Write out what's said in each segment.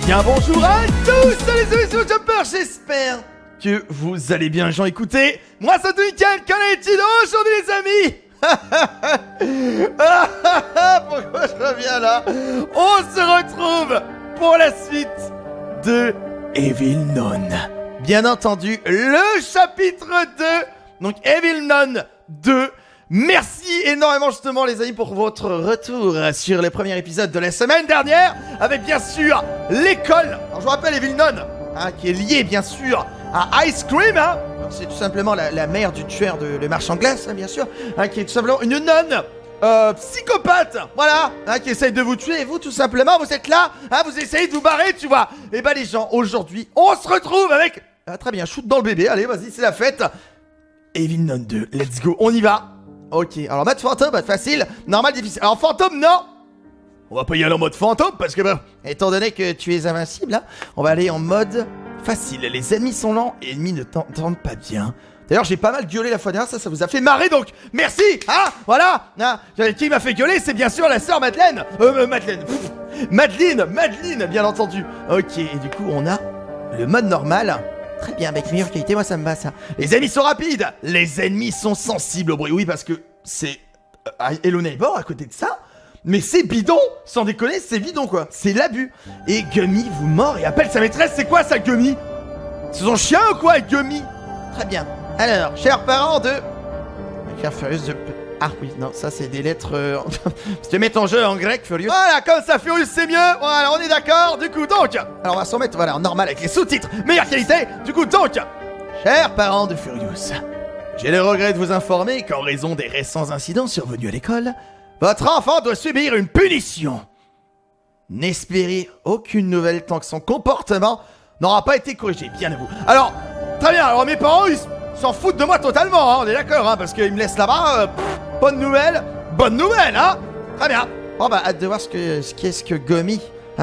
Bien bonjour à tous, salut les jumpers, j'espère que vous allez bien, Jean. Écoutez, moi c'est Weekend, qu'en est-il aujourd'hui les amis? Pourquoi je reviens là? On se retrouve pour la suite de Evil Nun. Bien entendu, le chapitre 2, donc Evil Nun 2. Merci énormément justement les amis pour votre retour sur les premiers épisodes de la semaine dernière, avec bien sûr l'école. Alors je vous rappelle Evil Nun, qui est liée bien sûr à Ice Cream, c'est tout simplement la mère du tueur de marchand de glace, bien sûr, qui est tout simplement une nonne psychopathe, voilà, qui essaye de vous tuer, et vous tout simplement, vous êtes là, vous essayez de vous barrer, tu vois. Et bah les gens, aujourd'hui, on se retrouve avec, très bien, shoot dans le bébé, allez, vas-y, c'est la fête. Evil Nun 2, let's go, on y va. Ok, alors mode fantôme, mode facile, normal, difficile. Alors fantôme, non, on va pas y aller en mode fantôme, parce que bah, étant donné que tu es invincible, on va aller en mode facile. Les ennemis sont lents et les ennemis ne t'entendent pas bien. D'ailleurs, j'ai pas mal gueulé la fois dernière, ça vous a fait marrer, donc merci, voilà. Qui m'a fait gueuler, c'est bien sûr la sœur Madeleine. Madeline, bien entendu. Ok, et du coup, on a le mode normal. Très bien, avec meilleure qualité, moi ça me va ça. Les ennemis sont rapides, les ennemis sont sensibles au bruit. Oui, parce que c'est Hello Neighbor à côté de ça. Mais c'est bidon, sans déconner, c'est bidon quoi. C'est l'abus. Et Gummy vous mord et appelle sa maîtresse. C'est quoi ça, Gummy? C'est son chien ou quoi, Gummy? Très bien. Alors, chers parents de... Écrire Furious de... Ah oui, non, ça c'est des lettres... Si tu mets ton jeu en grec, Furious... Voilà, comme ça, Furious c'est mieux. Voilà, on est d'accord. Du coup, donc... Alors, on va s'en mettre, voilà, en normal avec les sous-titres. Meilleure qualité. Du coup, donc... Chers parents de Furious, j'ai le regret de vous informer qu'en raison des récents incidents survenus à l'école, votre enfant doit subir une punition. N'espérez aucune nouvelle tant que son comportement n'aura pas été corrigé, bien à vous. Alors, très bien, alors mes parents, ils s'en foutent de moi totalement, on est d'accord, parce qu'ils me laissent là-bas, bonne nouvelle, très bien. Bon bah, hâte de voir ce qu'est-ce que Gummy,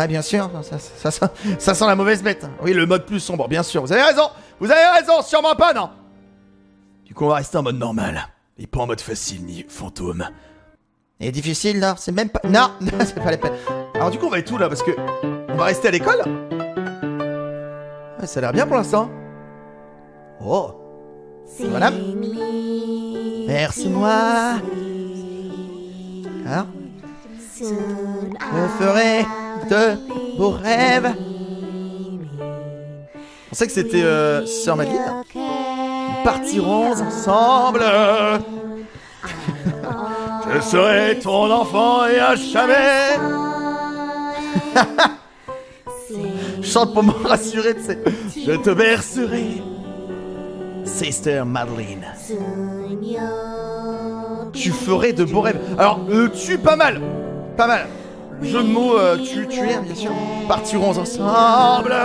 bien sûr, ça sent la mauvaise bête. Oui, le mode plus sombre, bien sûr, vous avez raison, sûrement pas, non. Du coup, on va rester en mode normal, et pas en mode facile, ni fantôme. Et difficile, là, c'est même pas... Non, c'est pas la peine. Alors du coup, on va être où, là, parce que... On va rester à l'école. Ouais, ça a l'air bien pour l'instant. Oh. Voilà. Merci moi. Hein? Je ferai de beaux rêves. On sait que c'était Sœur Madeleine. Nous partirons ensemble. Je serai ton enfant et à jamais. Je chante pour me rassurer, tu sais. Je te bercerai, Sister Madeleine. Tu ferais de beaux rêves. Alors, tu pas mal. Jeu de mots, tu es, bien sûr. Partirons ensemble.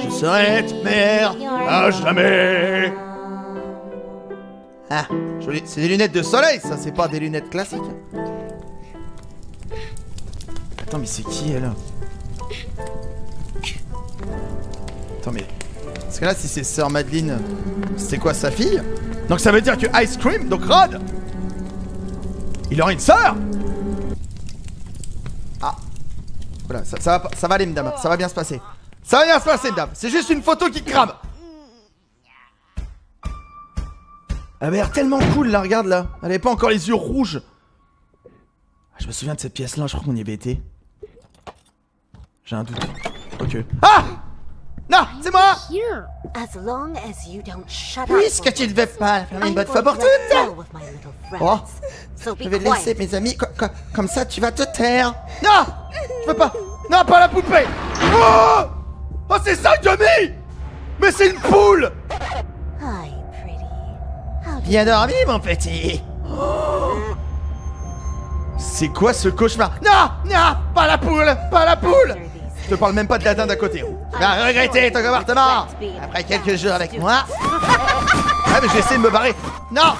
Je serai ta mère à jamais. Ah, joli. C'est des lunettes de soleil, ça, c'est pas des lunettes classiques. Attends, mais c'est qui, elle? Attends, mais... Parce que là, si c'est Sœur Madeleine, c'est quoi, sa fille? Donc ça veut dire que Ice Cream, donc Rod, il aurait une sœur? Ah. Voilà, ça va aller, madame. Ça va bien se passer. Madame. C'est juste une photo qui crame. Elle avait l'air tellement cool là, regarde là. Elle avait pas encore les yeux rouges. Je me souviens de cette pièce là, je crois qu'on y avait été. J'ai un doute. Ok. Ah! Non, c'est moi! Puisque tu ne veux pas faire une bonne fois pour toutes. Oh, je vais laisser mes amis, comme ça tu vas te taire. Non! Je veux pas. Non, pas la poupée! Oh, c'est ça, Gummy! Mais c'est une poule! Bien dormi, mon petit. C'est quoi ce cauchemar? Non, pas la poule. Je te parle même pas de la dinde à côté. Tu vas regretter ton comportement après quelques jours avec moi. Mais j'ai essayé de me barrer. Non,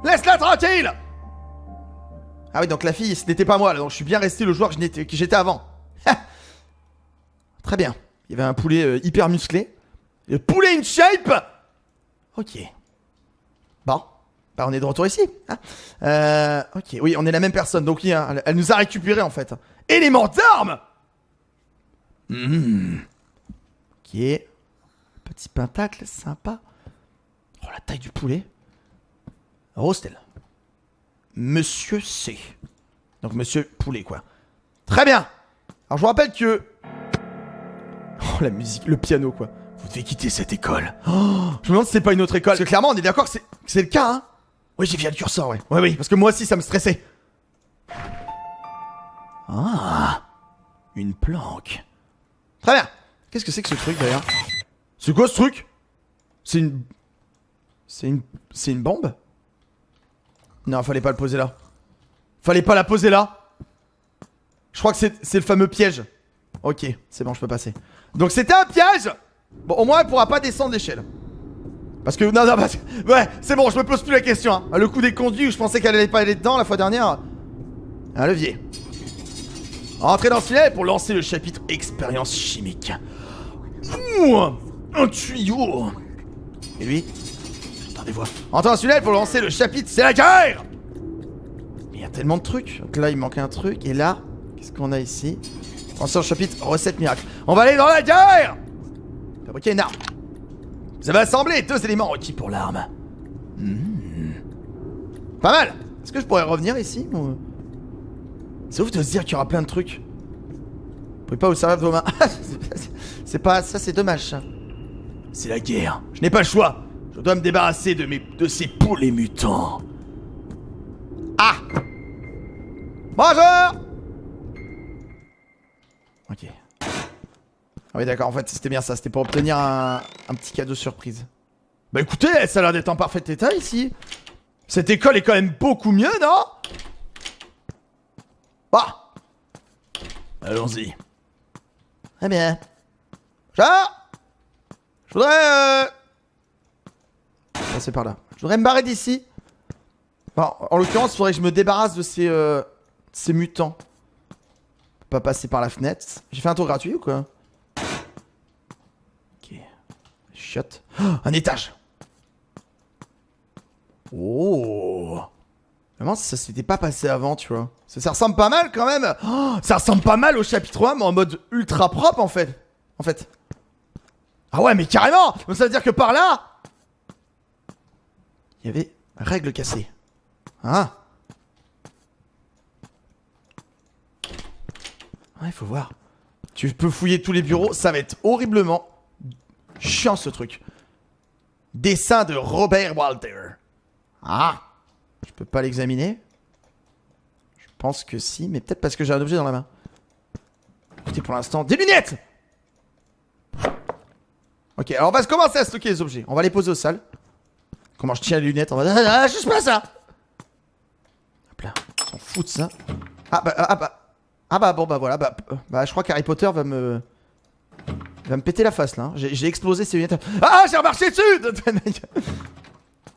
laisse-la tranquille. Ah oui, donc la fille, ce n'était pas moi, là, donc je suis bien resté le joueur que j'étais avant. Très bien. Il y avait un poulet hyper musclé. Le poulet in shape. Ok. Bon. Bah on est de retour ici. Hein, ok, oui, on est la même personne. Donc oui, hein, elle nous a récupéré en fait. Élément d'arme. Ok. Petit pentacle, sympa. Oh, la taille du poulet. Rostel. Monsieur C. Donc monsieur poulet, quoi. Très bien. Alors je vous rappelle que... Oh, la musique, le piano, quoi. Vous devez quitter cette école. Oh, je me demande si c'est pas une autre école. Parce que clairement, on est d'accord que c'est le cas, hein. Oui, j'ai vu le curseur, ouais. Oui, parce que moi aussi, ça me stressait. Ah, une planque. Très bien. Qu'est-ce que c'est que ce truc, d'ailleurs? C'est quoi, ce truc? C'est une... C'est une bombe? Non, fallait pas le poser là. Fallait pas la poser là. Je crois que c'est le fameux piège. Ok, c'est bon, je peux passer. Donc c'était un piège. Bon, au moins elle pourra pas descendre l'échelle. Parce que, non, ouais, c'est bon, je me pose plus la question, hein. Le coup des conduits où je pensais qu'elle allait pas aller dedans la fois dernière. Un levier. Entrez dans ce filet pour lancer le chapitre expérience chimique. Un tuyau. Et lui? J'entends des voix. Entrez dans ce filet pour lancer le chapitre, c'est la guerre. Mais il y a tellement de trucs. Donc là, il manque un truc. Et là, qu'est-ce qu'on a ici? Lancer le chapitre recette miracle. On va aller dans la guerre. Fabriquer une arme. Vous avez assemblé 2 éléments requis pour l'arme. Pas mal. Est-ce que je pourrais revenir ici ou... C'est ouf de se dire qu'il y aura plein de trucs. Vous pouvez pas vous servir de vos mains. C'est pas... Ça c'est dommage ça. C'est la guerre. Je n'ai pas le choix. Je dois me débarrasser de ces poulets mutants. Ah. Bonjour. Ok. Ah oui d'accord, en fait c'était bien ça, c'était pour obtenir un petit cadeau surprise. Bah écoutez, ça a l'air d'être en parfait état ici. Cette école est quand même beaucoup mieux, non? Bah allons-y. Très bien. Je voudrais passer par là. Je voudrais me barrer d'ici. Bon, en l'occurrence, il faudrait que je me débarrasse de ces mutants. Pas passer par la fenêtre. J'ai fait un tour gratuit ou quoi? Ok. Chiotte. Oh, un étage. Oh. Vraiment, ça s'était pas passé avant, tu vois. Ça ressemble pas mal quand même. Oh, ça ressemble pas mal au chapitre 1, mais en mode ultra propre en fait. Ah ouais, mais carrément. Donc ça veut dire que par là, il y avait règle cassée. Ah. Ouais, faut voir. Tu peux fouiller tous les bureaux, ça va être horriblement chiant ce truc. Dessin de Robert Walter. Ah. Je peux pas l'examiner. Je pense que si, mais peut-être parce que j'ai un objet dans la main. Écoutez, pour l'instant, des lunettes. Ok, alors on va commencer à stocker les objets. On va les poser au sol. Comment je tiens les lunettes? On va... Ah, je sais pas ça. Hop là, on s'en fout de ça. Ah bah bon bah voilà, bah je crois qu'Harry Potter va me péter la face là, hein. J'ai explosé ces lunettes. Ah j'ai remarché dessus.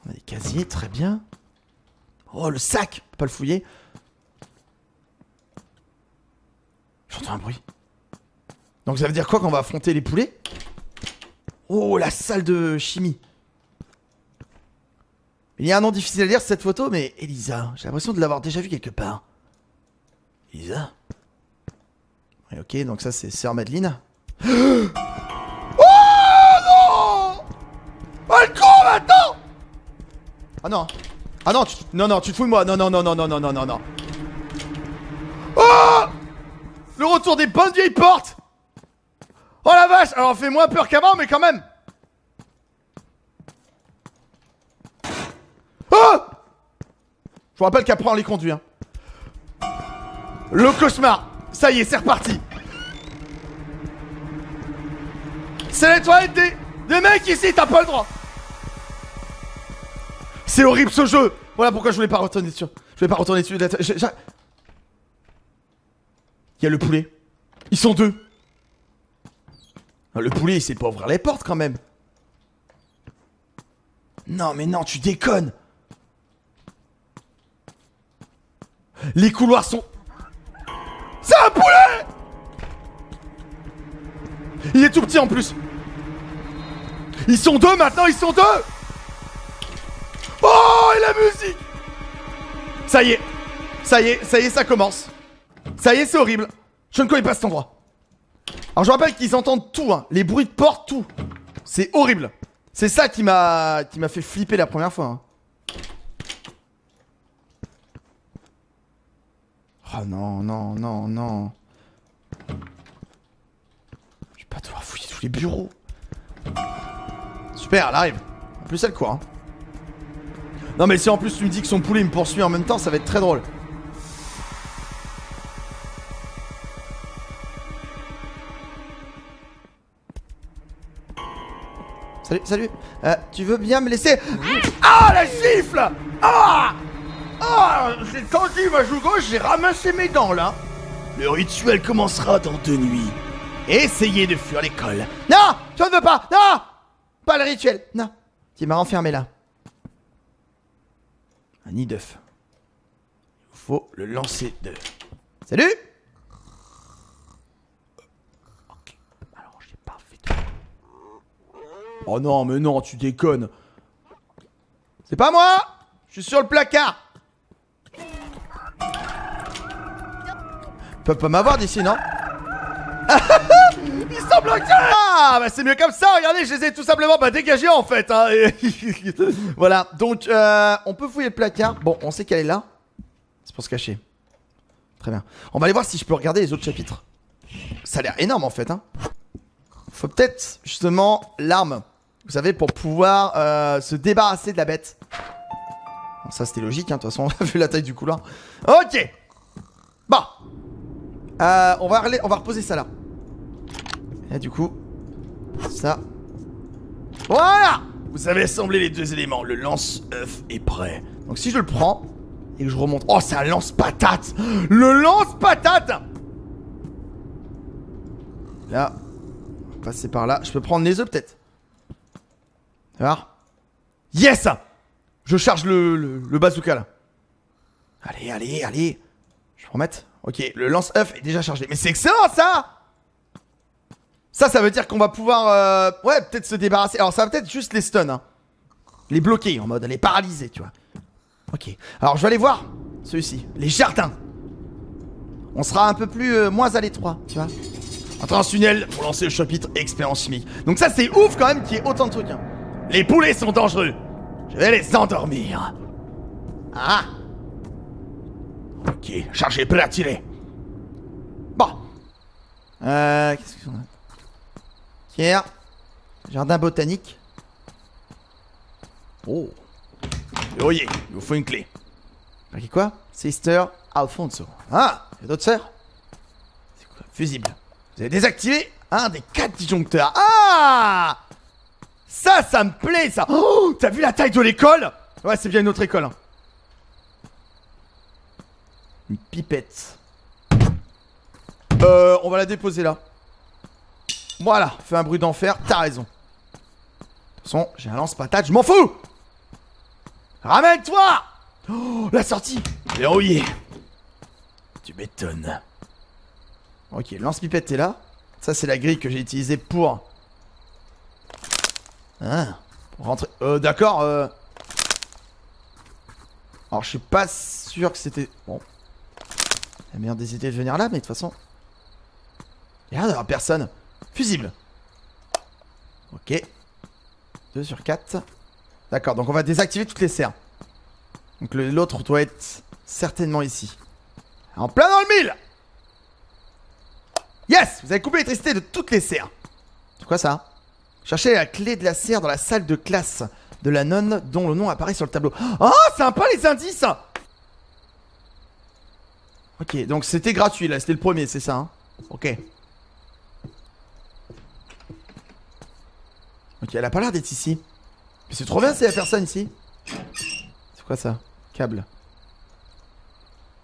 On a des casiers, très bien. Oh le sac, pas le fouiller. J'entends un bruit. Donc ça veut dire quoi qu'on va affronter les poulets? Oh la salle de chimie. Il y a un nom difficile à lire cette photo, mais Elisa, j'ai l'impression de l'avoir déjà vu quelque part. Elisa? Ouais, ok, donc ça c'est Sœur Madeline. Oh non! Oh le con maintenant! Ah non! Ah non, non, tu te fous de moi! Non. Oh! Le retour des bonnes vieilles portes! Oh la vache! Alors on fait moins peur qu'avant, mais quand même! Oh! Je vous rappelle qu'après on les conduit, hein. Le cauchemar! Ça y est, c'est reparti! C'est les toilettes des mecs ici, t'as pas le droit! C'est horrible ce jeu! Voilà pourquoi je voulais pas retourner dessus. Je voulais pas retourner dessus. Il y a le poulet. Ils sont 2. Le poulet, il sait pas ouvrir les portes quand même. Non, mais non, tu déconnes! Les couloirs sont... C'est un poulet! Il est tout petit en plus. Ils sont 2 maintenant, ils sont 2. Oh, la musique. Ça y est. Ça y est, ça commence. Ça y est, c'est horrible. Je ne connais pas cet endroit. Alors je rappelle qu'ils entendent tout, hein. Les bruits de porte, tout. C'est horrible. C'est ça qui m'a fait flipper la première fois, hein. Oh non, non, non, non. Je vais pas devoir fouiller tous les bureaux. Super, elle arrive. En plus elle quoi, hein. Non mais si en plus tu me dis que son poulet me poursuit en même temps, ça va être très drôle. Salut, salut. Tu veux bien me laisser... Ah, la gifle. Ah. Ah, j'ai tendu ma joue gauche, j'ai ramassé mes dents là. Le rituel commencera dans 2 nuits. Essayez de fuir l'école. Non, je ne veux pas. Non, pas le rituel. Non, tu m'as enfermé là. Un nid d'œuf. Il faut le lancer de... Salut. Ok, alors j'ai pas fait... Oh non, mais non, tu déconnes. C'est pas moi. Je suis sur le placard. Ils peuvent pas m'avoir d'ici, non? Ils sont bloqués. Ah, bah c'est mieux comme ça, regardez, je les ai tout simplement dégagés en fait, hein. Voilà, donc on peut fouiller le placard. Bon, on sait qu'elle est là. C'est pour se cacher. Très bien. On va aller voir si je peux regarder les autres chapitres. Ça a l'air énorme en fait, hein. Faut peut-être justement l'arme, vous savez, pour pouvoir se débarrasser de la bête. Bon, ça c'était logique, hein, de toute façon, vu la taille du couloir. Ok. Bon. On va reposer ça là. Et là, du coup, ça. Voilà. Vous avez assemblé les 2 éléments. Le lance-œuf est prêt. Donc si je le prends et que je remonte... Oh, c'est un lance-patate. Le lance-patate. Là, on va passer par là. Je peux prendre les œufs peut-être. Alors. Yes. Je charge le bazooka là. Allez, allez, allez. Je peux remettre. Ok, le lance-œuf est déjà chargé. Mais c'est excellent ça. Ça veut dire qu'on va pouvoir... ouais, peut-être se débarrasser. Alors ça va peut-être juste les stun, hein. Les bloquer, en mode les paralyser, tu vois. Ok, alors je vais aller voir celui-ci. Les jardins. On sera un peu plus... moins à l'étroit, tu vois. Entrer en tunnel pour lancer le chapitre expérience chimique. Donc ça c'est ouf quand même qu'il y ait autant de trucs, hein. Les poulets sont dangereux. Je vais les endormir. Ah. Ok, chargé, prêt à tirer. Bon. Qu'est-ce qu'on a? Pierre. Jardin botanique. Oh. Verrouillé, il vous faut une clé. Ok, quoi? Sister Alfonso. Ah, il y a d'autres sœurs? C'est quoi? Fusible. Vous avez désactivé un des 4 disjoncteurs. Ah! Ça me plaît, ça. Oh, t'as vu la taille de l'école? Ouais, c'est bien une autre école, hein. Une pipette. On va la déposer là. Voilà, fais un bruit d'enfer, t'as raison. De toute façon, j'ai un lance-patate, je m'en fous. Ramène-toi. Oh, la sortie. Verrouillé. Tu m'étonnes. Ok, le lance-pipette est là. Ça, c'est la grille que j'ai utilisée pour... Ah, pour rentrer... d'accord, Alors, je suis pas sûr que c'était... Bon. La meilleure des idées de venir là, mais de toute façon... Il y a l'air d'avoir personne. Fusible. Ok. 2 sur 4. D'accord, donc on va désactiver toutes les serres. Donc l'autre doit être certainement ici. En plein dans le mille. Yes. Vous avez coupé l'électricité de toutes les serres. C'est quoi ça? Cherchez la clé de la serre dans la salle de classe de la nonne dont le nom apparaît sur le tableau. Oh, sympa les indices. Ok, donc c'était gratuit là, c'était le premier, c'est ça, hein? Ok. Ok, elle a pas l'air d'être ici. Mais c'est trop bien s'il y a personne ici. C'est quoi ça? Câble.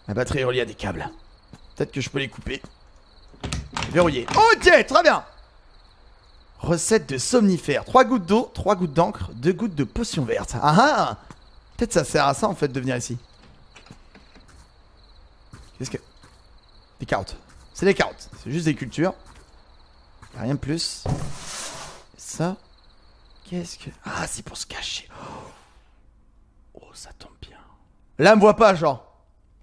La batterie est reliée à des câbles. Peut-être que je peux les couper. Verrouillé. Ok, très bien. Recette de somnifère. 3 gouttes d'eau, 3 gouttes d'encre, 2 gouttes de potion verte. Ah ah. Peut-être ça sert à ça en fait de venir ici. Qu'est-ce que... Des carottes. C'est des carottes. C'est juste des cultures. Y'a rien de plus. Et ça... Qu'est-ce que... Ah, c'est pour se cacher. Oh, ça tombe bien. Là, elle me voit pas, genre.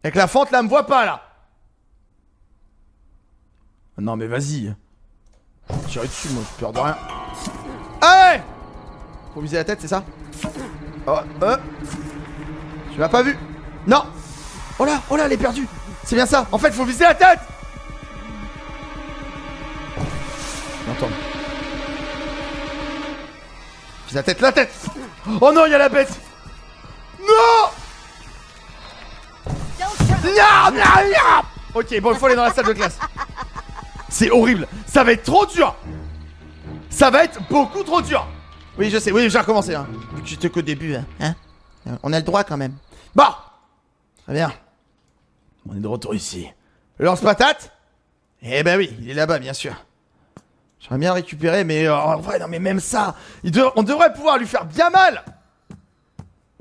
Avec la fente, là, elle me voit pas, là. Non, mais vas-y. Tirer dessus, moi, j'ai peur de rien. Allez! Faut viser la tête, c'est ça? Oh, tu m'as pas vu? Non! Oh là, elle est perdue! C'est bien ça! En fait, faut viser la tête! J'entends. Vise la tête! Oh non, il y a la bête! Non! Non! Ok, bon, il faut aller dans la salle de classe. C'est horrible! Ça va être trop dur! Ça va être beaucoup trop dur! Oui, je sais, oui, j'ai recommencé, hein. Vu que j'étais qu'au début, hein. On a le droit quand même. Bon! Très bien. On est de retour ici. Le lance-patate? Eh ben oui, il est là-bas, bien sûr. J'aimerais bien le récupérer, mais en vrai, non, mais même ça, on devrait pouvoir lui faire bien mal!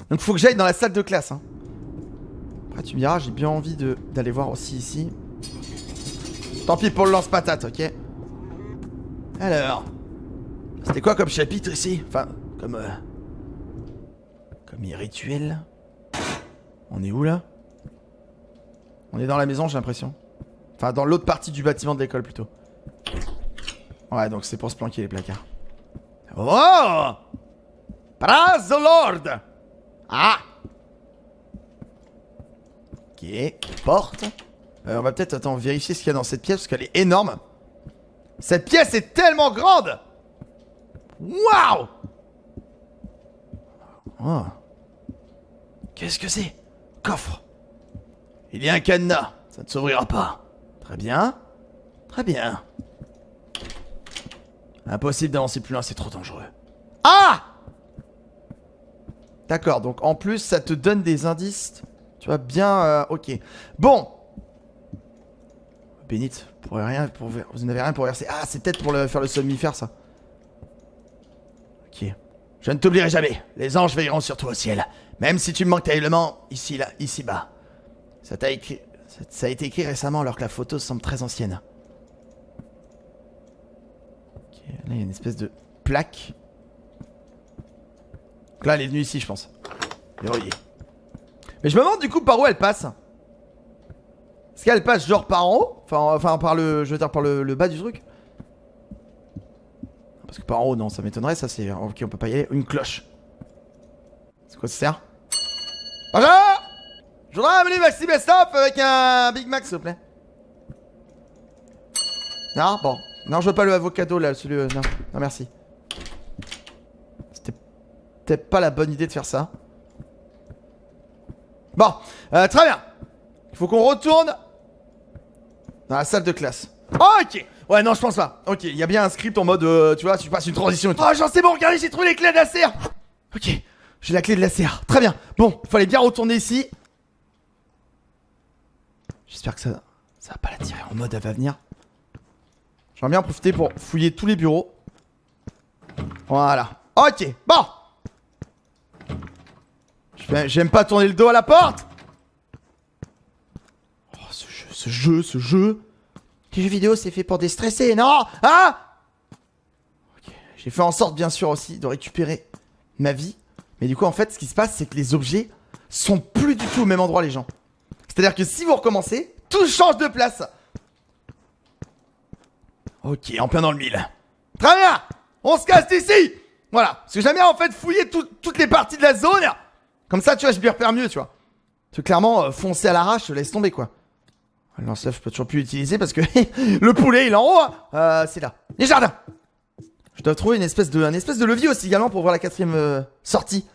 Donc faut que j'aille dans la salle de classe, hein. Après, tu me diras, j'ai bien envie d'aller voir aussi ici. Tant pis pour le lance-patate, ok? Alors. C'était quoi comme chapitre ici? Enfin, comme rituel. On est où là? On est dans la maison, j'ai l'impression. Enfin, dans l'autre partie du bâtiment de l'école plutôt. Ouais, donc c'est pour se planquer les placards. Oh! Praise the Lord! Ah! Ok, porte. On va peut-être, attends, vérifier ce qu'il y a dans cette pièce parce qu'elle est énorme. Cette pièce est tellement grande! Waouh! Oh. Qu'est-ce que c'est? Coffre. Il y a un cadenas. Ça ne s'ouvrira pas. Très bien. Très bien. Impossible d'avancer plus loin, c'est trop dangereux. Ah! D'accord, donc en plus ça te donne des indices. Tu vois bien, ok. Bon. Bénite, vous n'avez rien pour verser. Ah, c'est peut-être pour faire le somnifère ça. Ok. Je ne t'oublierai jamais. Les anges veilleront sur toi au ciel. Même si tu me manques terriblement, ici, là, ici-bas. Ça a été écrit récemment alors que la photo semble très ancienne. Ok, là il y a une espèce de plaque. Donc là elle est venue ici je pense. Verrouillée. Mais je me demande du coup par où elle passe. Est-ce qu'elle passe genre par en haut? Enfin par le. Je veux dire par le bas du truc. Parce que par en haut non ça m'étonnerait, ça c'est. Ok on peut pas y aller. Une cloche. C'est quoi ça sert? Bonjour! Je voudrais un menu Maxi Best Of avec un Big Mac s'il vous plaît. Non, bon. Non, je veux pas le avocado là, celui. Non, non, merci. C'était peut-être pas la bonne idée de faire ça. Bon, très bien. Il faut qu'on retourne dans la salle de classe. Oh, ok. Ouais, non, je pense pas. Ok, il y a bien un script en mode, tu vois, tu passes une transition et tout. Oh, j'en sais bon, regardez, j'ai trouvé les clés de la serre. Ok, j'ai la clé de la serre. Très bien. Bon, il fallait bien retourner ici. J'espère que ça va pas la tirer en mode elle va venir. J'aimerais bien en profiter pour fouiller tous les bureaux. Voilà. Ok, bon. J'aime pas tourner le dos à la porte. Oh, ce jeu. Les jeux vidéo, c'est fait pour déstresser, non? Hein? Ok, j'ai fait en sorte, bien sûr, aussi, de récupérer ma vie. Mais du coup, en fait, ce qui se passe, c'est que les objets sont plus du tout au même endroit, les gens. C'est-à-dire que si vous recommencez, tout change de place. Ok, en plein dans le mille. Très bien. On se casse d'ici. Voilà, parce que j'aime bien en fait fouiller toutes les parties de la zone. Comme ça, tu vois, je m'y repère mieux, tu vois. Parce que clairement, foncer à l'arrache, laisse tomber, quoi. Le lance-œuf, je peux toujours plus l'utiliser parce que le poulet, il est en haut. C'est là. Les jardins. Je dois trouver un espèce de levier aussi également pour voir la quatrième sortie.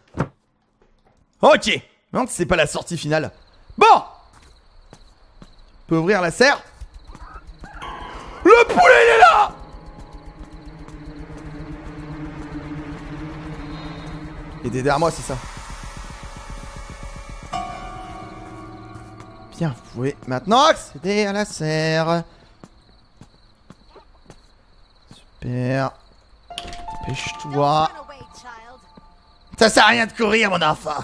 Ok. Non, c'est pas la sortie finale. Bon. On peut ouvrir la serre. Le poulet, il est là. Il est derrière moi, c'est ça. Bien, vous pouvez maintenant accéder à la serre. Super. Dépêche-toi. Ça sert à rien de courir, mon enfant.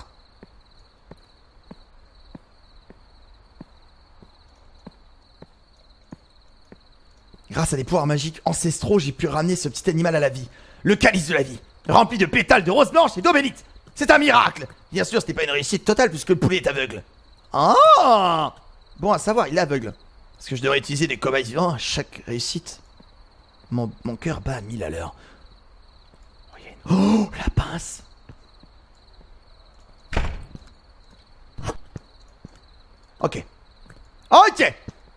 Grâce à des pouvoirs magiques ancestraux, j'ai pu ramener ce petit animal à la vie. Le calice de la vie, rempli de pétales de roses blanches et d'eau bénite. C'est un miracle. Bien sûr, c'était pas une réussite totale puisque le poulet est aveugle. Ah. Bon à savoir, il est aveugle. Parce que je devrais utiliser des cobayes vivants à chaque réussite. Mon cœur bat à 1000 à l'heure. Oh, la pince. Ok. Ok.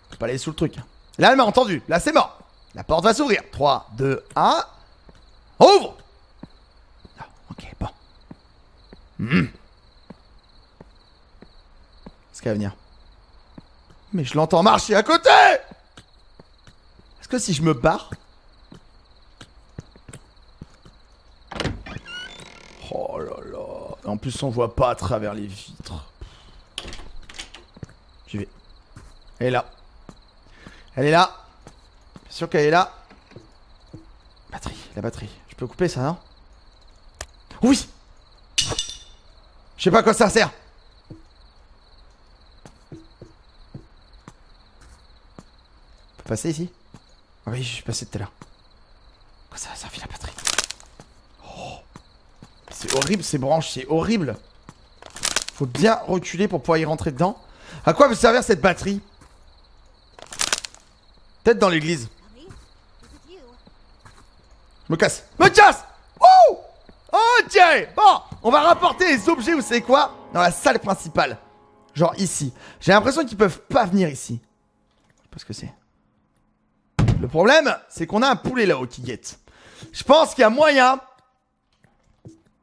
Faut pas aller sous le truc. Là, elle m'a entendu. Là, c'est mort. La porte va s'ouvrir. 3, 2, 1. Ouvre. Ah, ok, bon. Est-ce qu'elle va venir? Mais je l'entends marcher à côté. Est-ce que si je me barre... Oh là là. En plus, on voit pas à travers les vitres. J'y vais. Elle est là. Elle est là. Bien sûr qu'elle est là. Batterie, la batterie. Je peux couper ça, non? Oui. Je sais pas à quoi ça sert. On peut passer ici? Ah oui, je suis passé tout à l'heure. Quoi ça va servir la batterie? Oh. C'est horrible ces branches, c'est horrible. Faut bien reculer pour pouvoir y rentrer dedans. À quoi peut servir cette batterie? Peut-être dans l'église. Je me casse. Me casse. Wouh. Ok. Bon, on va rapporter les objets, vous savez quoi? Dans la salle principale. Genre ici. J'ai l'impression qu'ils peuvent pas venir ici. Je sais pas ce que c'est. Le problème, c'est qu'on a un poulet là-haut qui guette. Je pense qu'il y a moyen...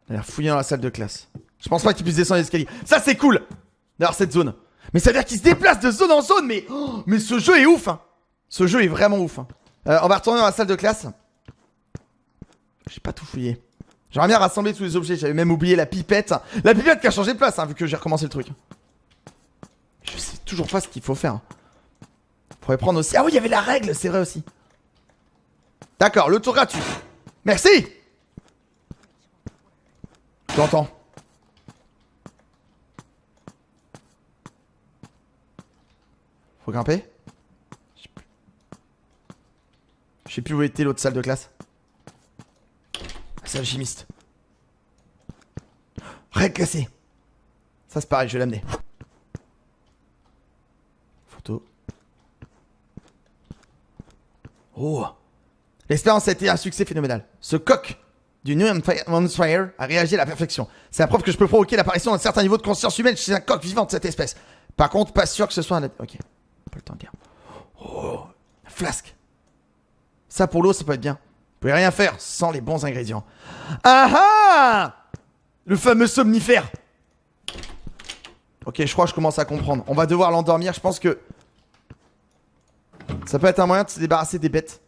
d'aller fouiller dans la salle de classe. Je pense pas qu'il puisse descendre l'escalier. Ça, c'est cool d'avoir cette zone. Mais ça veut dire qu'il se déplace de zone en zone. Mais, oh, mais ce jeu est ouf, hein. Ce jeu est vraiment ouf, hein. On va retourner dans la salle de classe. J'ai pas tout fouillé. J'aimerais bien rassembler tous les objets. J'avais même oublié la pipette. La pipette qui a changé de place, hein, vu que j'ai recommencé le truc. Je sais toujours pas ce qu'il faut faire. Faudrait prendre aussi... Ah oui, il y avait la règle, c'est vrai aussi. D'accord, le tour gratuit. Merci. Je l'entends. Faut grimper. Je sais plus où était l'autre salle de classe. La salle chimiste. Règle cassée. Ça c'est pareil, je vais l'amener. Photo. Oh. L'expérience a été un succès phénoménal. Ce coq du New Hampshire a réagi à la perfection. C'est la preuve que je peux provoquer l'apparition d'un certain niveau de conscience humaine chez un coq vivant de cette espèce. Par contre, pas sûr que ce soit un... Ok. Pas le temps de dire. Oh. Un flasque. Ça pour l'eau, ça peut être bien. Vous pouvez rien faire sans les bons ingrédients. Ah ah. Le fameux somnifère. Ok, je crois que je commence à comprendre. On va devoir l'endormir, je pense que... ça peut être un moyen de se débarrasser des bêtes.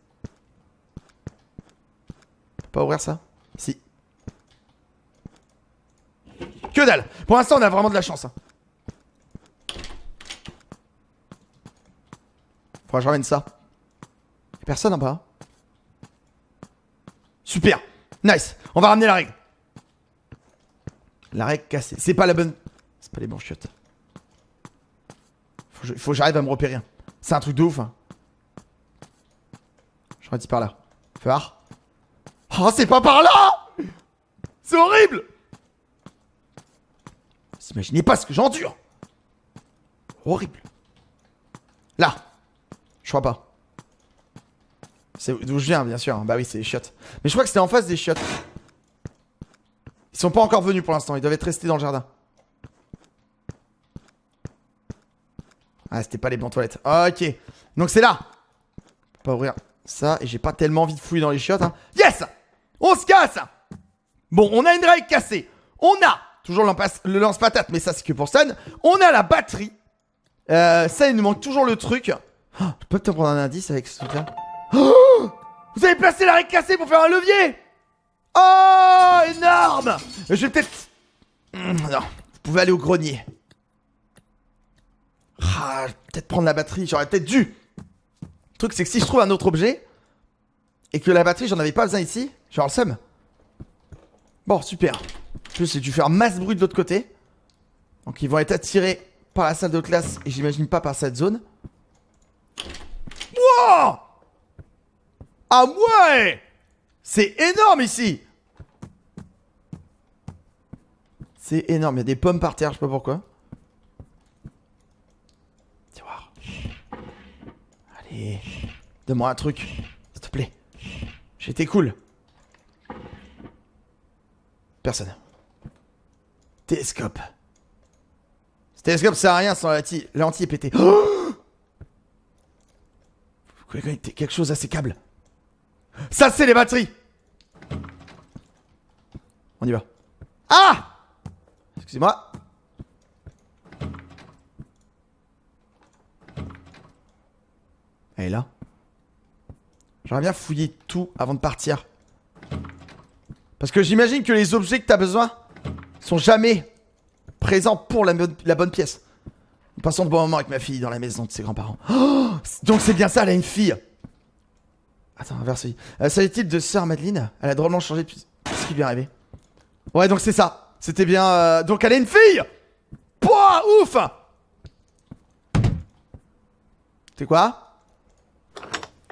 Pas ouvrir ça? Si. Que dalle. Pour l'instant on a vraiment de la chance, hein. Faudra que je ramène ça. Y'a personne en bas. Super. Nice. On va ramener la règle. La règle cassée. C'est pas la bonne... c'est pas les bons chiottes. Faut que j'arrive à me repérer. C'est un truc de ouf, hein. J'aurais dit par là. Fais voir. Oh, c'est pas par là. C'est horrible. Vous imaginez pas ce que j'endure. Horrible. Là. Je crois pas. C'est d'où je viens, bien sûr. Bah oui, c'est les chiottes. Mais je crois que c'était en face des chiottes. Ils sont pas encore venus pour l'instant. Ils doivent être restés dans le jardin. Ah, c'était pas les bons toilettes. Ok. Donc c'est là. Pas ouvrir ça. Et j'ai pas tellement envie de fouiller dans les chiottes, hein. Yes. On se casse. Bon, on a une règle cassée. On a toujours le lance-patate, mais ça c'est que pour Sun. On a la batterie. Ça, il nous manque toujours le truc. Oh, je peux peut-être prendre un indice avec ce truc-là. Oh, vous avez placé la règle cassée pour faire un levier. Oh, énorme. Je vais peut-être... non, vous pouvez aller au grenier. Ah, je vais peut-être prendre la batterie. J'aurais peut-être dû. Le truc, c'est que si je trouve un autre objet et que la batterie, j'en avais pas besoin ici, je vais avoir le seum. Bon, super. En plus, j'ai dû faire masse bruit de l'autre côté. Donc, ils vont être attirés par la salle de classe et j'imagine pas par cette zone. Wow! Ah ouais! C'est énorme ici! C'est énorme, il y a des pommes par terre, je sais pas pourquoi. Tiroir. Allez. Donne-moi un truc, s'il te plaît. J'étais cool. Personne. Télescope. Ce télescope sert à rien sans la lentille est pétée. Oh, vous pouvez connecter quelque chose à ces câbles. Ça, c'est les batteries. On y va. Ah! Excusez-moi. Elle est là. J'aimerais bien fouiller tout avant de partir. Parce que j'imagine que les objets que t'as besoin sont jamais présents pour la bonne pièce. Nous passons de bons moments avec ma fille dans la maison de ses grands-parents. Oh, donc c'est bien ça, elle a une fille. Attends, inverse. S'agit-il de sœur Madeleine? Elle a drôlement changé depuis ce qui lui est arrivé. Ouais, donc c'est ça. C'était bien... Donc elle a une fille. Pouah, ouf. C'est quoi?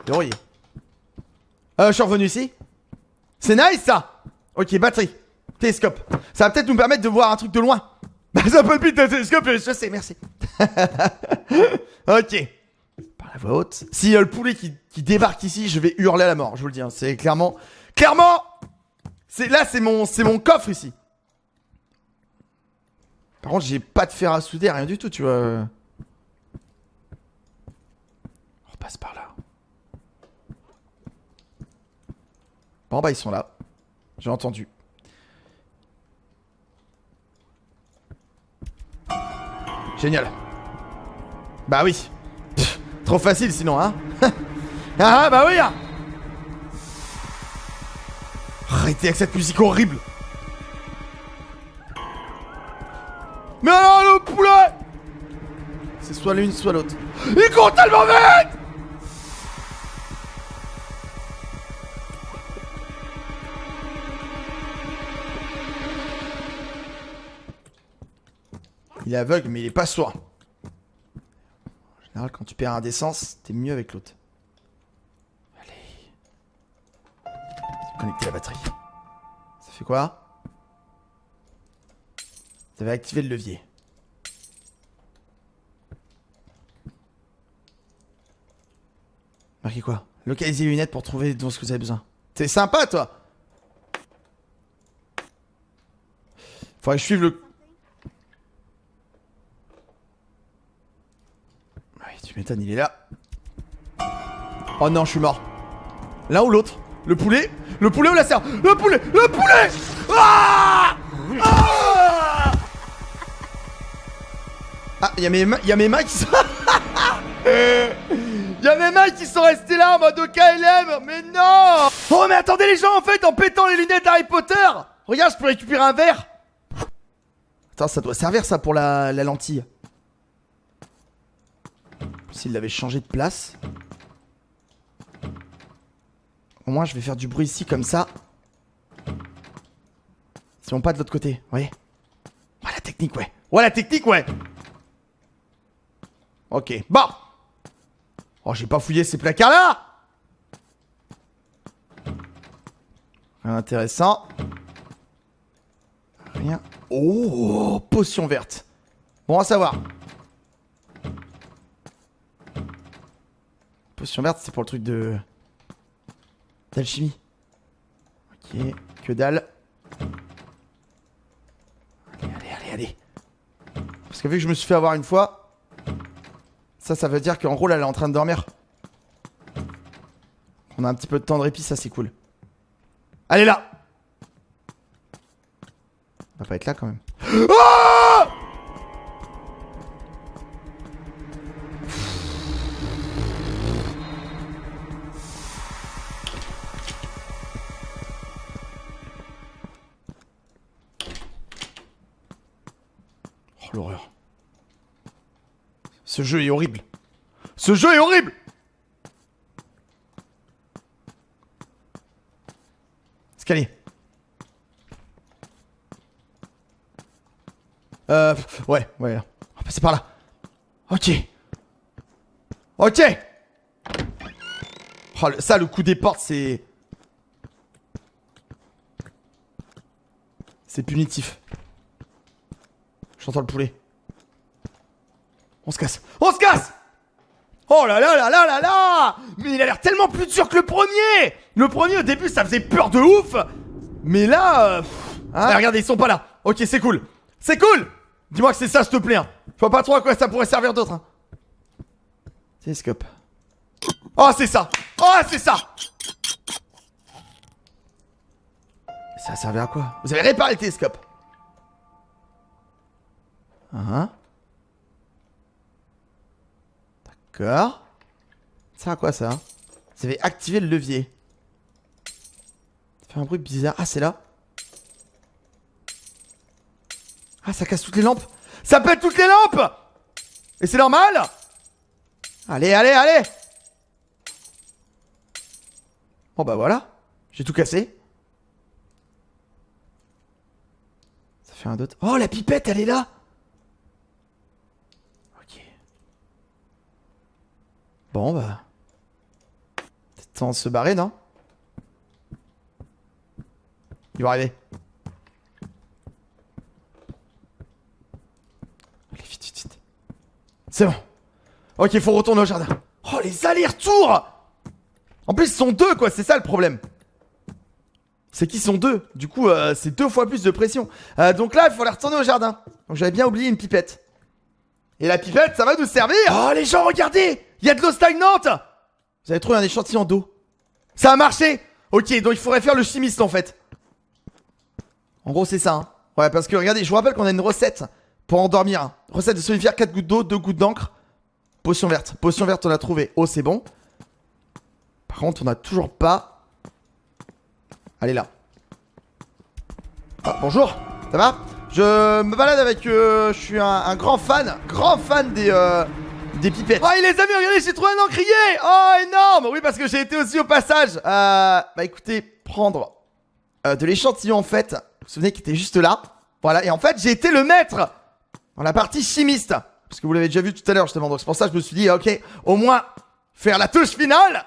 Verrouillé. Je suis revenu ici. C'est nice ça. Ok, batterie. Télescope. Ça va peut-être nous permettre de voir un truc de loin. Bah ça peut plus de télescope, je sais, merci. Ok. Par la voix haute. Si le poulet qui débarque ici, je vais hurler à la mort, je vous le dis. Hein. C'est clairement... Clairement. Là, c'est mon coffre ici. Par contre, j'ai pas de fer à souder, rien du tout, tu vois. On repasse par là. Bon bah ils sont là. J'ai entendu. Génial. Bah oui. Pff, trop facile sinon, hein. Ah bah oui, hein. Arrêtez avec cette musique horrible. Mais alors le poulet. C'est soit l'une soit l'autre. Il court tellement vite. Il est aveugle, mais il est pas sourd. En général, quand tu perds un d'essence, t'es mieux avec l'autre. Allez. Connecter la batterie. Ça fait quoi? Ça va activer le levier. Marquez quoi? Localiser les lunettes pour trouver ce que vous avez besoin. C'est sympa, toi. Faudrait que je suive le... Tu m'étonnes, il est là. Oh non, je suis mort. L'un ou l'autre? Le poulet? Le poulet ou la serre? Le poulet! Le poulet! Ah! Ah! Ah, y'a mes mains qui sont... Y'a mes mains qui sont restées là en mode KLM. Mais non! Oh mais attendez les gens, en fait, en pétant les lunettes d'Harry Potter, regarde, je peux récupérer un verre. Attends, ça doit servir ça pour la lentille. S'il l'avait changé de place. Au moins je vais faire du bruit ici comme ça. Ils sont pas de l'autre côté, vous voyez. Ouais la technique ouais. Ouais la technique ouais. Ok, bon. Oh j'ai pas fouillé ces placards là. Rien d'intéressant. Rien. Oh, potion verte. Bon à savoir. Potion verte, c'est pour le truc de... d'alchimie. Ok, que dalle. Allez. Parce que vu que je me suis fait avoir une fois, ça veut dire qu'en gros, là, elle est en train de dormir. On a un petit peu de temps de répit, ça, c'est cool. Allez, là. On va pas être là, quand même. Oh! L'horreur. Ce jeu est horrible. Ce jeu est horrible. Escalier. Ouais. On va passer par là. Ok. Oh, ça, le coup des portes, c'est... C'est punitif. J'entends le poulet. On se casse. On se casse! Oh là là là là là là! Mais il a l'air tellement plus dur que le premier! Le premier au début ça faisait peur de ouf! Mais là... hein, regardez, ils sont pas là. Ok, c'est cool. C'est cool! Dis-moi que c'est ça, s'il te plaît. Hein. Je vois pas trop à quoi ça pourrait servir d'autre. Hein. Télescope. Oh, c'est ça! Oh, c'est ça! Ça a servi à quoi? Vous avez réparé le télescope. D'accord. Ça à quoi ça? Vous avez activé le levier. Ça fait un bruit bizarre. Ah, c'est là. Ah, ça casse toutes les lampes. Ça pète toutes les lampes! Et c'est normal? Allez, allez, allez! Bon bah voilà. J'ai tout cassé. Ça fait un d'autre. Oh, la pipette, elle est là! Ok. Bon bah... peut-être temps de se barrer, non? Il va arriver. Allez, vite, vite, vite. C'est bon. Ok, faut retourner au jardin. Oh, les allers-retours! En plus, ils sont deux, quoi, c'est ça le problème. C'est qu'ils sont deux. Du coup, c'est 2 fois plus de pression. Donc là, il faut aller retourner au jardin. Donc j'avais bien oublié une pipette. Et la pipette, ça va nous servir. Oh, les gens, regardez! Il y a de l'eau stagnante! Vous avez trouvé un échantillon d'eau. Ça a marché! Ok, donc il faudrait faire le chimiste, en fait. En gros, c'est ça, hein. Ouais, parce que, regardez, je vous rappelle qu'on a une recette pour endormir. Hein. Recette de somnifère, 4 gouttes d'eau, 2 gouttes d'encre. Potion verte. Potion verte, on l'a trouvé. Oh, c'est bon. Par contre, on n'a toujours pas... Elle est là. Ah, bonjour, ça va? Je me balade avec... je suis un grand fan des pipettes. Oh, les amis, regardez, j'ai trouvé un encrier. Oh, énorme. Oui, parce que j'ai été aussi au passage. Bah écoutez, prendre de l'échantillon en fait. Vous vous souvenez qu'il était juste là. Voilà, et en fait, j'ai été le maître dans la partie chimiste. Parce que vous l'avez déjà vu tout à l'heure justement. Donc c'est pour ça que je me suis dit, ok, au moins faire la touche finale.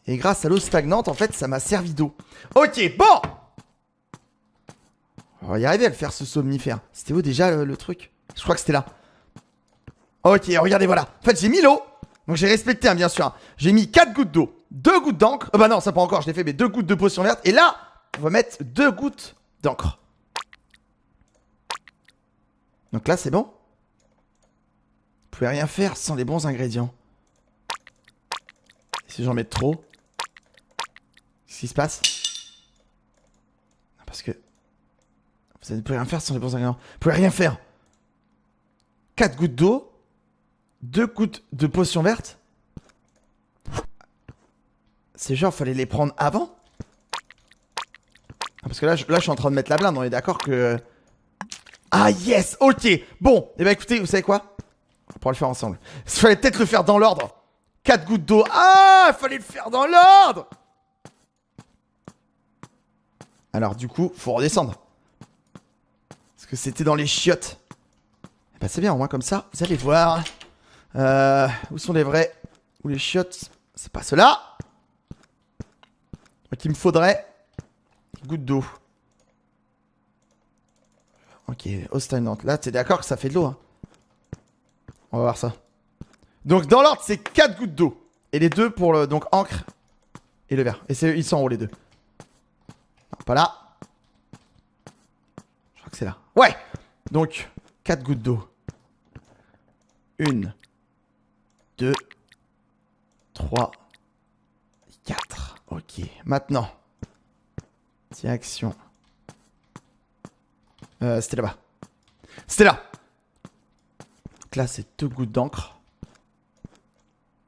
Et grâce à l'eau stagnante, en fait, ça m'a servi d'eau. Ok, bon! On va y arriver à le faire, ce somnifère. C'était où déjà le truc? Je crois que c'était là. Ok, regardez, voilà. En fait, j'ai mis l'eau. Donc j'ai respecté, hein, bien sûr. Hein. J'ai mis 4 gouttes d'eau, 2 gouttes d'encre. Bah non, ça pas encore, je l'ai fait, mais 2 gouttes de potion verte. Et là, on va mettre 2 gouttes d'encre. Donc là, c'est bon. Vous pouvez rien faire sans les bons ingrédients. Si j'en mets trop... qu'est-ce qui se passe? Parce que... vous ne pouvez rien faire sans les bons ingrédients. Vous pouvez rien faire. 4 gouttes d'eau. 2 gouttes de potion verte. C'est genre, fallait les prendre avant? Parce que là, je suis en train de mettre la blinde. On est d'accord que... ah yes, ok. Bon, et bah écoutez, vous savez quoi? On pourra le faire ensemble. Il fallait peut-être le faire dans l'ordre. 4 gouttes d'eau. Ah, il fallait le faire dans l'ordre. Alors du coup, faut redescendre. Parce que c'était dans les chiottes. Bah c'est bien, au moins comme ça, vous allez voir. Où sont les vrais? Où les chiottes? C'est pas cela. Donc il me faudrait une goutte d'eau. Ok, eau stagnante. Là, t'es d'accord que ça fait de l'eau, hein? On va voir ça. Donc dans l'ordre, c'est 4 gouttes d'eau. Et les deux pour le... donc encre et le verre. Et ils sont en haut les deux. Non, pas là. Je crois que c'est là. Ouais. Donc 4 gouttes d'eau. 1, 2, 3, 4. Ok. Maintenant. Direction. C'était là-bas. C'était là. Donc là, c'est 2 gouttes d'encre.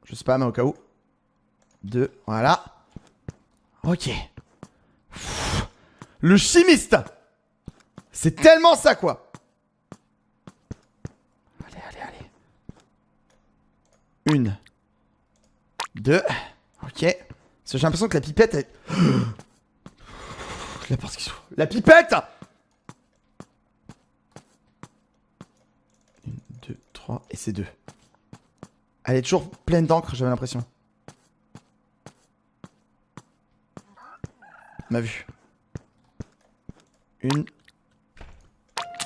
Je sais pas, mais au cas où. 2, voilà. Ok. Le chimiste. C'est tellement ça, quoi. Allez, allez, allez. 1, 2. Ok. Parce que j'ai l'impression que la pipette est... la porte qui s'ouvre. La pipette. 1, 2, 3. Et c'est 2. Elle est toujours pleine d'encre, j'avais l'impression. M'a vu. 1,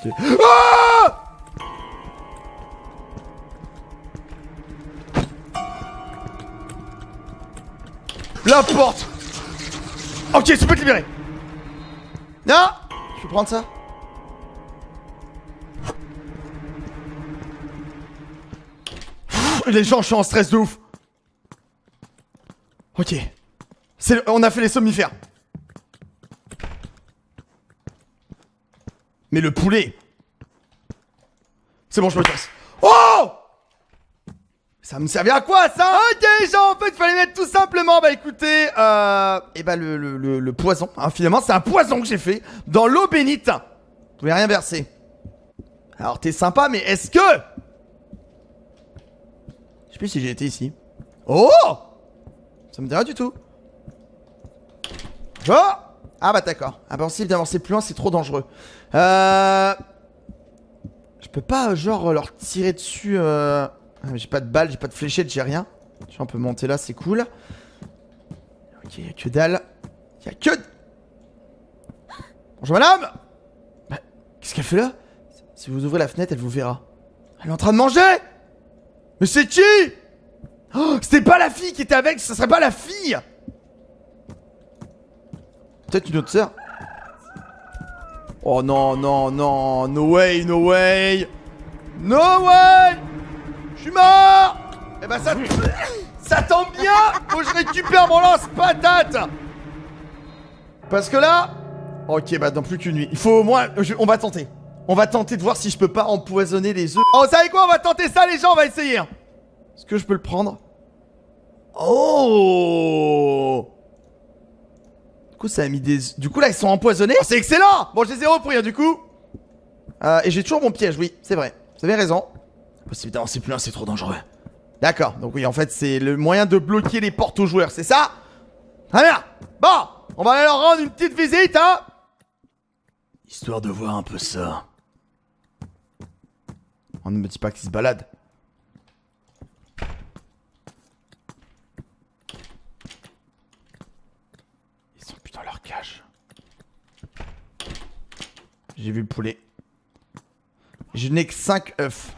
Ah! La porte. Ok, tu peux te libérer. Non. Je peux prendre ça. Les gens, je suis en stress de ouf. Ok. On a fait les somnifères. Mais le poulet. C'est bon, je me casse. Oh! Ça me servait à quoi ça? Ok les gens, en fait il fallait mettre tout simplement, bah écoutez, et bah le poison, hein, finalement c'est un poison que j'ai fait dans l'eau bénite. Vous pouvez rien verser. Alors t'es sympa mais est-ce que... Je sais plus si j'ai été ici. Oh! Ça me dit rien du tout. Oh! Ah bah d'accord. Impossible d'avancer plus loin, c'est trop dangereux. Je peux pas genre leur tirer dessus j'ai pas de balles, j'ai pas de fléchettes, j'ai rien. Tu vois, on peut monter là, c'est cool. Ok, y'a que dalle. Y'a que... Bonjour madame. Bah, qu'est-ce qu'elle fait là? Si vous ouvrez la fenêtre, elle vous verra. Elle est en train de manger. Mais c'est qui? Oh, c'était pas la fille qui était avec, ça serait pas la fille. Peut-être une autre sœur. Oh non, non, non, no way, no way. No way. Je suis mort. Eh ben ça tombe bien. Faut que je récupère mon lance-patate. Parce que là... Ok, bah dans plus qu'une nuit. Il faut au moins... On va tenter. On va tenter de voir si je peux pas empoisonner les œufs. Oh, vous savez quoi? On va tenter ça les gens, on va essayer. Est-ce que je peux le prendre? Oh! Du coup ça a mis des... Du coup là ils sont empoisonnés. Oh, c'est excellent. Bon j'ai 0 pour rien du coup. Et j'ai toujours mon piège, oui, c'est vrai. Vous avez raison. Possible d'avancer plus loin, c'est trop dangereux. D'accord, donc oui en fait c'est le moyen de bloquer les portes aux joueurs, c'est ça? Très bien. Bon, on va aller leur rendre une petite visite, hein. Histoire de voir un peu ça. On ne me dit pas qu'ils se baladent. Ils sont plus dans leur cage. J'ai vu le poulet. Je n'ai que 5 œufs.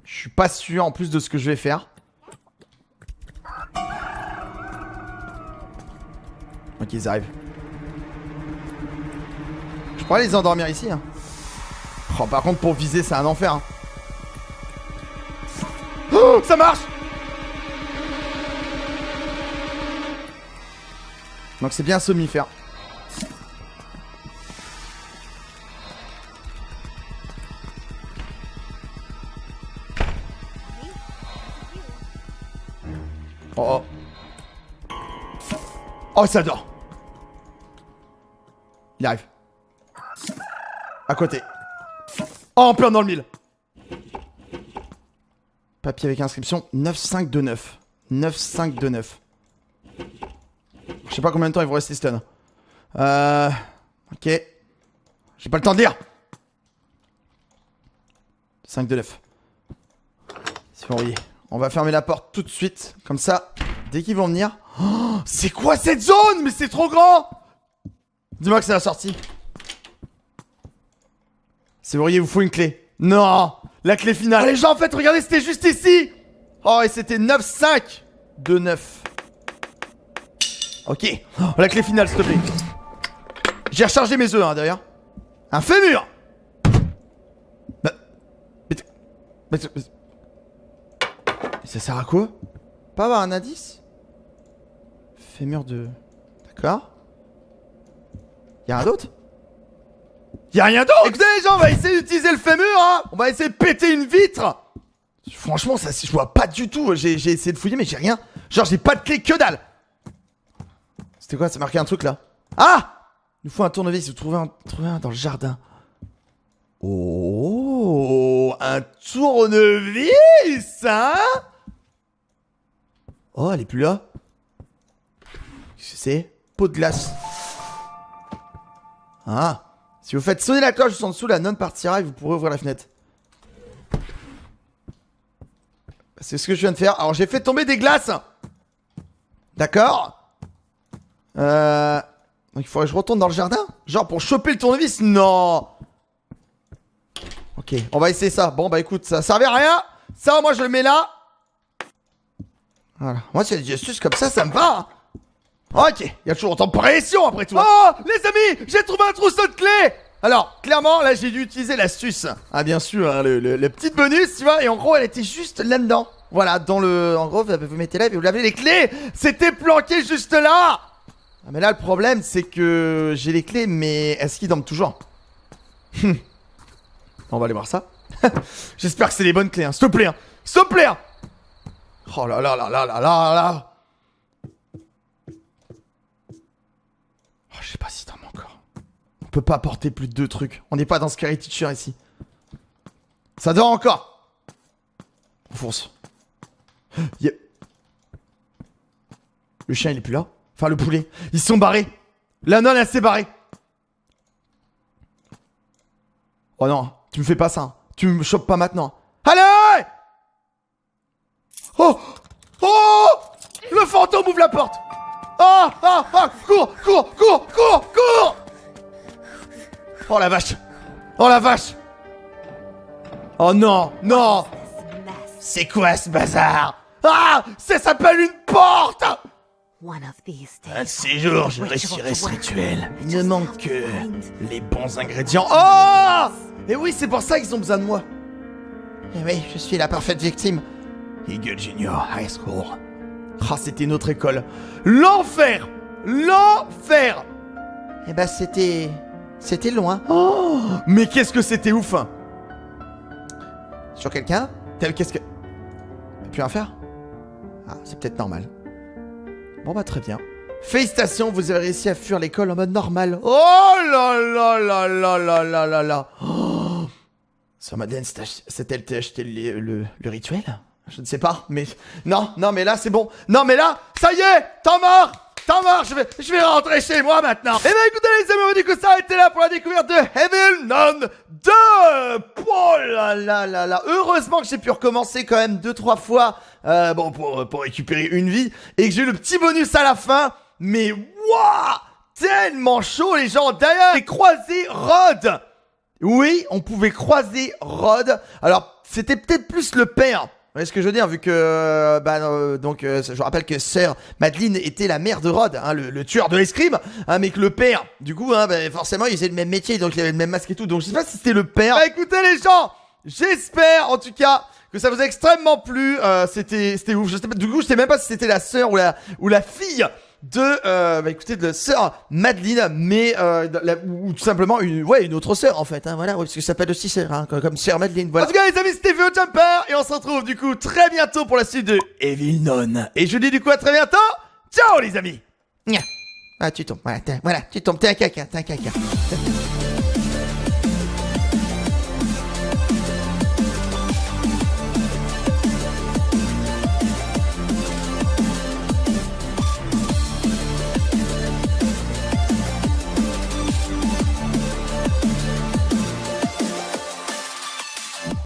Je suis pas sûr en plus de ce que je vais faire. Ok, ils arrivent. Je pourrais les endormir ici. Hein. Oh, par contre, pour viser, c'est un enfer. Hein. Oh, ça marche! Donc c'est bien un somnifère. Oh oh. Oh ça dort. Il arrive. À côté. Oh en plein dans le mille. Papier avec inscription 9529. 9529. Je sais pas combien de temps ils vont rester stun. Ok. J'ai pas le temps de lire. 5 de 9. C'est verrouillé. On va fermer la porte tout de suite. Comme ça, dès qu'ils vont venir... Oh, c'est quoi cette zone? Mais c'est trop grand. Dis-moi que c'est la sortie. C'est verrouillé, il vous faut une clé. Non, la clé finale. Ah, les gens, en fait, regardez, c'était juste ici. Oh, et c'était 9-5 de 9. Ok. Oh, la clé finale, s'il te plaît. J'ai rechargé mes œufs, hein, d'ailleurs. Un fémur. Mais ça sert à quoi? Pas avoir un indice? Fémur de... D'accord. Y'a rien d'autre? Y'a rien d'autre? Écoutez les gens, on va essayer d'utiliser le fémur, hein. On va essayer de péter une vitre. Franchement, ça, je vois pas du tout. J'ai essayé de fouiller, mais j'ai rien. Genre, j'ai pas de clé, que dalle. C'était quoi? Ça marquait un truc, là. Ah! Il nous faut un tournevis. Vous trouvez un dans le jardin. Oh! Un tournevis, hein? Oh, elle est plus là. Qu'est-ce que c'est? Pot de glace. Ah. Si vous faites sonner la cloche juste en dessous, la nonne partira et vous pourrez ouvrir la fenêtre. C'est ce que je viens de faire. Alors j'ai fait tomber des glaces. D'accord. Donc il faudrait que je retourne dans le jardin. Genre pour choper le tournevis. Non. Ok, on va essayer ça. Bon, bah écoute, ça servait à rien. Ça, moi, je le mets là. Voilà. Moi, c'est des astuces comme ça me va. Ok, il y a toujours autant de pression après tout. Oh, les amis, j'ai trouvé un trousseau de clés. Alors, clairement, là, j'ai dû utiliser l'astuce. Ah, bien sûr, hein, le petit bonus, tu vois. Et en gros, elle était juste là-dedans. Voilà, dans le... En gros, vous mettez là et vous lavez les clés. C'était planqué juste là. Ah, mais là, le problème, c'est que j'ai les clés, mais est-ce qu'ils dorment toujours? On va aller voir ça. J'espère que c'est les bonnes clés, hein. S'il te plaît, hein. S'il te plaît, hein. Oh là là là là là là là. Oh, je sais pas si t'en as encore. On peut pas apporter plus de 2 trucs. On n'est pas dans Scary Teacher ici. Ça dort encore. On fonce. Yeah. Le chien, il est plus là. Enfin, le poulet. Ils sont barrés. La nonne, elle s'est barrée. Oh non, tu me fais pas ça. Hein. Tu me chopes pas maintenant. Allez! Oh! Oh! Le fantôme ouvre la porte! Ah! Ah! Ah! Cours! Cours! Cours! Cours! Cours! Oh la vache! Oh la vache! Oh non! Non! C'est quoi ce bazar? Ah! Ça s'appelle une porte! Un de ces jours, je réussirai ce rituel. Il ne manque que les bons ingrédients. Oh! Et oui, c'est pour ça qu'ils ont besoin de moi. Et oui, je suis la parfaite victime. Eagle Junior High School. Ah, c'était notre école. L'enfer! L'enfer! Eh ben, c'était loin. Oh! Mais qu'est-ce que c'était ouf! Sur quelqu'un? Qu'est-ce que... Y'a plus rien à faire? Ah, c'est peut-être normal. Bon bah très bien. Félicitations, vous avez réussi à fuir l'école en mode normal. Oh là là là là là là là là. Oh. Sur Madeleine, c'est-elle t'a acheté le rituel? Je ne sais pas, mais... Non, mais là c'est bon. Non mais là, ça y est, t'en mort. Je vais rentrer chez moi maintenant. Et bah écoutez les amis, du coup ça a été là pour la découverte de Evil Nun 2. Oh là là là là. Heureusement que j'ai pu recommencer quand même 2-3 fois bon, pour récupérer une vie. Et que j'ai eu le petit bonus à la fin. Mais waouh, tellement chaud les gens. D'ailleurs, j'ai croisé Rod. Oui, on pouvait croiser Rod. Alors, c'était peut-être plus le père. Vous voyez ce que je veux dire, vu que, je rappelle que sœur Madeleine était la mère de Rod, hein, le tueur de l'escrime, hein, mais que le père, du coup, hein, forcément, il faisait le même métier, donc il avait le même masque et tout, donc je sais pas si c'était le père. Bah écoutez les gens, j'espère, en tout cas, que ça vous a extrêmement plu, c'était ouf, je sais pas, du coup, je sais même pas si c'était la sœur ou la fille de sœur Madeleine, mais ou tout simplement une autre sœur en fait, hein, voilà, parce que ça s'appelle aussi sœur, hein, comme sœur Madeleine, voilà. En tout cas les amis, c'était VO Jumper et on se retrouve du coup très bientôt pour la suite de Evil Nun. Et je vous dis du coup à très bientôt. Ciao les amis. Ah tu tombes, voilà, tu tombes, t'es un caca.